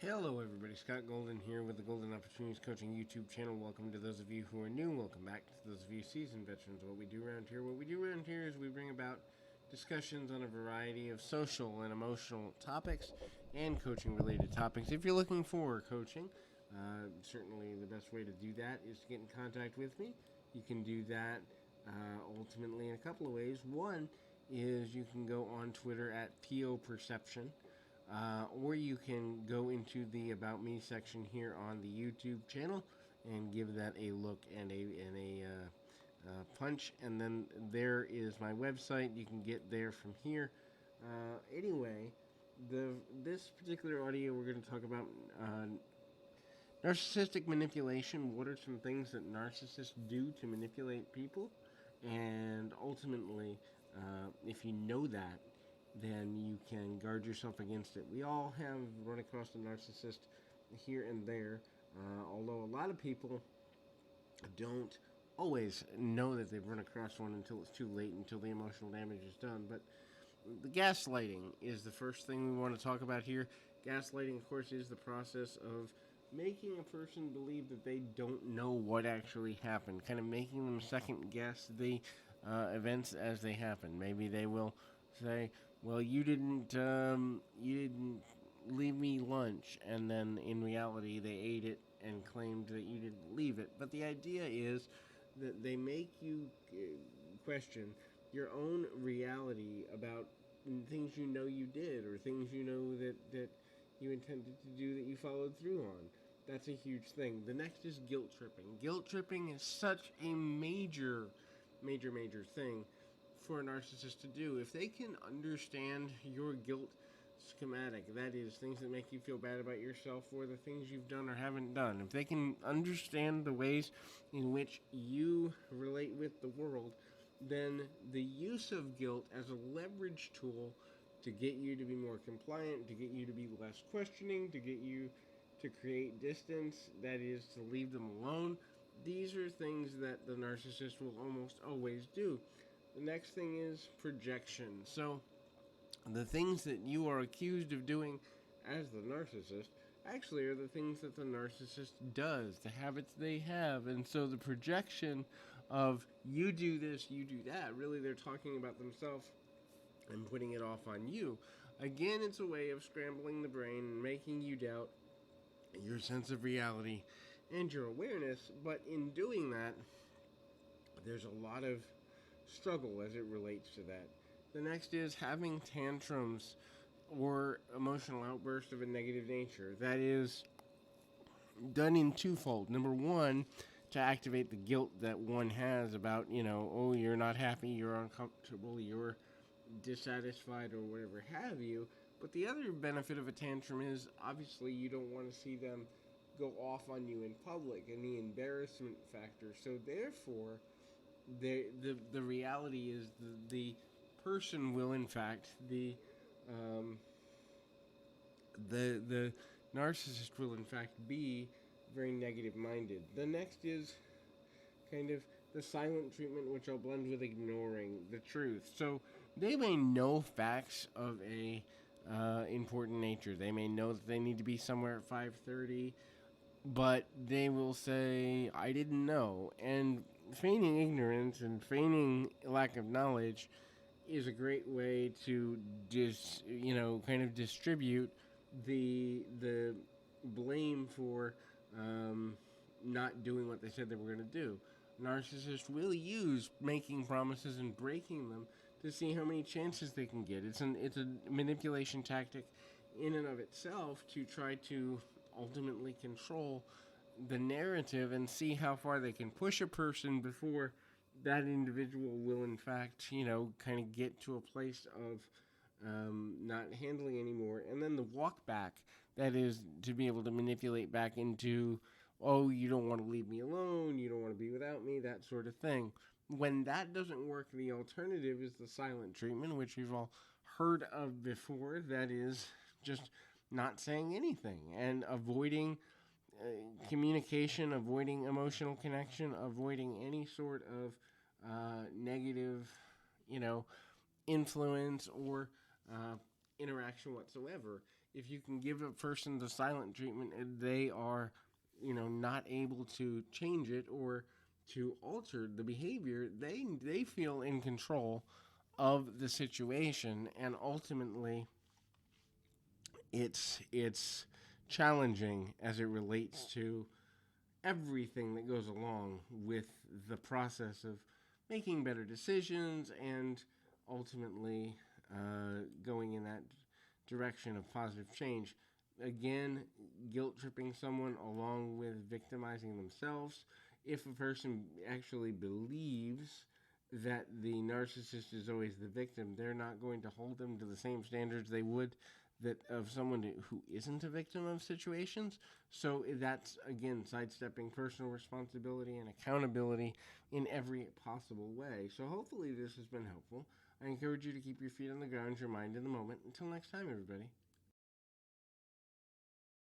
Hello everybody, Scott Golden here with the Golden Opportunities Coaching YouTube channel. Welcome to those of you who are new. Welcome back to those of you seasoned veterans. What we do around here is we bring about discussions on a variety of social and emotional topics and coaching related topics. If you're looking for coaching, certainly the best way to do that is to get in contact with me. You can do that ultimately in a couple of ways. One is you can go on Twitter at PO Perception. Or you can go into the About Me section here on the YouTube channel and give that a look and a punch. And then there is my website. You can get there from here. Anyway, this particular audio we're going to talk about narcissistic manipulation. What are some things that narcissists do to manipulate people? And ultimately, if you know that, then you can guard yourself against it. We all have run across a narcissist here and there, although a lot of people don't always know that they've run across one until it's too late, until the emotional damage is done. But the gaslighting is the first thing we want to talk about here. Gaslighting, of course, is the process of making a person believe that they don't know what actually happened, kind of making them second guess the events as they happen. Maybe they will say, "Well, you didn't leave me lunch," and then in reality they ate it and claimed that you didn't leave it. But the idea is that they make you question your own reality about things you know you did or things you know that you intended to do that you followed through on. That's a huge thing. The next is guilt tripping. Guilt tripping is such a major thing for a narcissist to do. If they can understand your guilt schematic, that is, things that make you feel bad about yourself or the things you've done or haven't done, if they can understand the ways in which you relate with the world, then the use of guilt as a leverage tool to get you to be more compliant, to get you to be less questioning, to get you to create distance, that is, to leave them alone, these are things that the narcissist will almost always do. The next thing is projection. So, the things that you are accused of doing as the narcissist actually are the things that the narcissist does, the habits they have. And so the projection of you do this, you do that, really they're talking about themselves and putting it off on you. Again, it's a way of scrambling the brain and making you doubt your sense of reality and your awareness. But in doing that, there's a lot of struggle as it relates to that. The next is having tantrums or emotional outbursts of a negative nature. That is done in twofold. Number one, to activate the guilt that one has about, oh, you're not happy, you're uncomfortable, you're dissatisfied, or whatever have you. But the other benefit of a tantrum is obviously you don't want to see them go off on you in public and the embarrassment factor. So therefore, the reality is the person will in fact the narcissist will in fact be very negative minded. The next is kind of the silent treatment, which I'll blend with ignoring the truth. So they may know facts of a important nature. They may know that they need to be somewhere at 5:30, but they will say, "I didn't know." And feigning ignorance and feigning lack of knowledge is a great way to kind of distribute the blame for not doing what they said they were going to do. Narcissists will use making promises and breaking them to see how many chances they can get. It's a manipulation tactic in and of itself to try to ultimately control the narrative and see how far they can push a person before that individual will in fact, kind of get to a place of not handling anymore. And then the walk back, that is to be able to manipulate back into, oh, you don't want to leave me alone, you don't want to be without me, that sort of thing. When that doesn't work, the alternative is the silent treatment, which we've all heard of before. That is just not saying anything and avoiding communication, avoiding emotional connection, avoiding any sort of negative, influence or interaction whatsoever. if you can give a person the silent treatment and they are, not able to change it or to alter the behavior, they feel in control of the situation, and ultimately it's challenging as it relates to everything that goes along with the process of making better decisions and ultimately going in that direction of positive change. Again, guilt tripping someone along with victimizing themselves. If a person actually believes that the narcissist is always the victim, they're not going to hold them to the same standards they would that of someone who isn't a victim of situations. So that's, again, sidestepping personal responsibility and accountability in every possible way. So hopefully this has been helpful. I encourage you to keep your feet on the ground, your mind in the moment. Until next time, everybody.